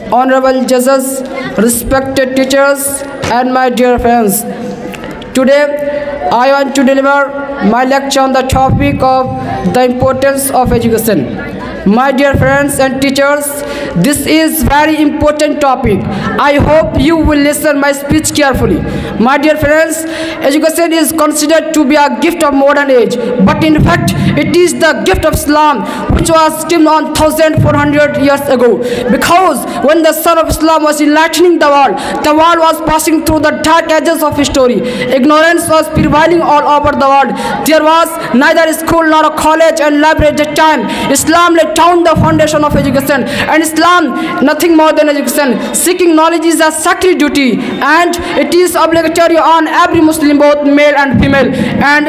honorable judges, respected teachers, and my dear friends. Today, I want to deliver my lecture on the topic of the importance of education. My dear friends and teachers, this is very important topic. I hope you will listen my speech carefully. My dear friends, education is considered to be a gift of modern age, but in fact, it is the gift of Islam, which was given on 1400 years ago. Because when the sun of Islam was enlightening the world was passing through the dark ages of history. Ignorance was prevailing all over the world. There was neither school nor a college and library at that time. Islam laid down the foundation of education, and Islam nothing more than education. Seeking knowledge is a sacred duty, and it is obligatory on every Muslim, both male and female, and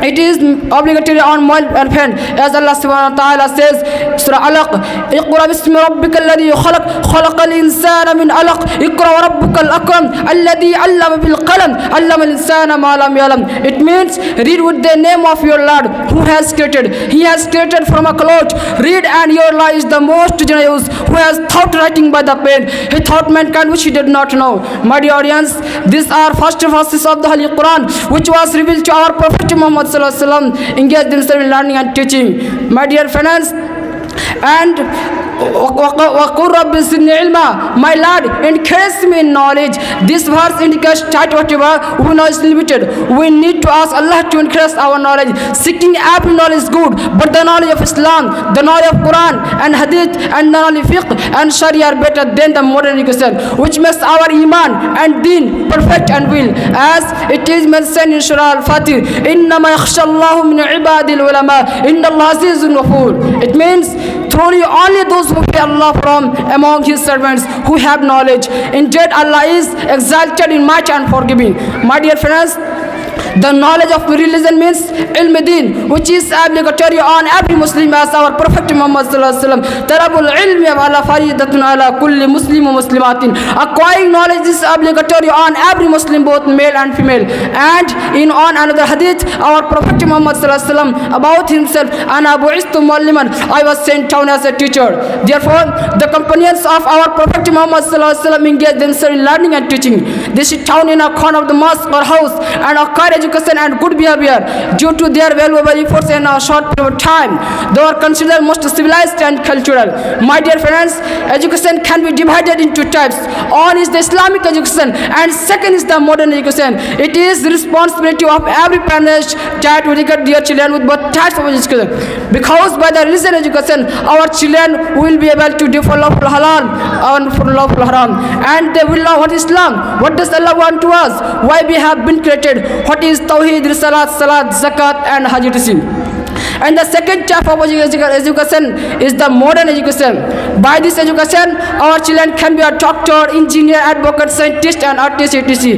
it is obligatory on male and female, as Allah subhanahu wa ta'ala says, Surah Alaq, Iqra bismi rabbika alladhi khalaq, khalaqal insana min alaq, Iqra wa rabbukal akram, alladhi allama bil qalam, allama al insana ma lam yalam. It means read with the name of your Lord who has created. He has created from a cloth. Read, and your Lord is the most generous, who has taught writing by the pen. He taught mankind which he did not know. My dear audience, these are first verses of the Holy Quran, which was revealed to our Prophet Muhammad engaged themselves in learning and teaching. My dear friends, and my Lord, increase me in knowledge. This verse indicates that whatever we know is limited. We need to ask Allah to increase our knowledge. Seeking every knowledge is good, but the knowledge of Islam, the knowledge of Quran and Hadith, and the knowledge of fiqh and Sharia are better than the modern education, which makes our iman and deen perfect and will. As it is mentioned in Surah Al-Fatih, إِنَّمَا يَخْشَى اللَّهُ مِنْ عِبَادِ الْعُلَمَاءِ إِنَّ اللَّهَ عَزِيزٌ غَفُورٌ. It means truly only those who fear Allah from among his servants who have knowledge. Indeed, Allah is exalted in might and forgiving. My dear friends, the knowledge of religion means ilm din, which is obligatory on every Muslim, as our Prophet Muhammad sallallahu alaihi wasallam, talabul ilmi ala faridatun ala kulli muslim wa muslimatin. Acquiring knowledge is obligatory on every Muslim, both male and female. And in on another hadith, our Prophet Muhammad sallallahu alaihi wasallam about himself, ana bu'istu mualliman, I was sent down as a teacher. Therefore, the companions of our Prophet Muhammad sallallahu alaihi wasallam engaged themselves in learning and teaching. They sit down in a corner of the mosque or house and acquire education and good behavior. Due to their valuable efforts in a short period of time, they are considered most civilized and cultural. My dear friends, education can be divided into types. One is the Islamic education, and second is the modern education. It is the responsibility of every parent that will educate their children with both types of education, because by the religion education, our children will be able to differ lawful halal and lawful haram, and they will know what is Islam, what does Allah want to us, why we have been created, what is Tawheed, Salat, Zakat, and Hajj. And the second type of education is the modern education. By this education, our children can be a doctor, engineer, advocate, scientist, and artist, etc.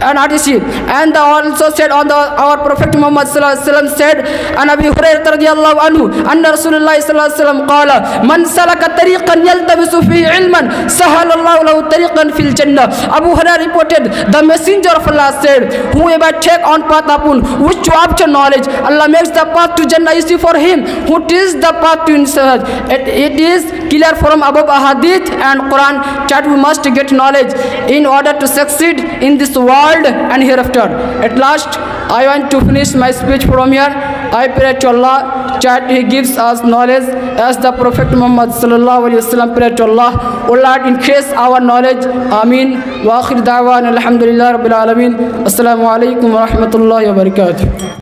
And also said on our Prophet Muhammad sallallahu alaihi wasallam said, an Abi Hurairah radiyallahu anhu, anna Rasulullah sallallahu alaihi wasallam qala, man salaka tariqan yaltabisu fihi ilman, sahala Allahu lahu tariqan fil jannah. Abu Hurairah reported, the messenger of Allah said, whoever take on path upon which to obtain knowledge, Allah makes the path to Jannah easy for him. Who is the path to insight? It is clear from above Hadith and Quran that we must get knowledge in order to succeed in this world and hereafter. At last, I want to finish my speech from here. I pray to Allah that He gives us knowledge, as the Prophet Muhammad sallallahu alaihi wasallam prayed to Allah, O Lord, increase our knowledge. Ameen. Wa akhir da'wan alhamdulillah rabbil alamin. Assalamu alaikum wa rahmatullahi wa barakatuh.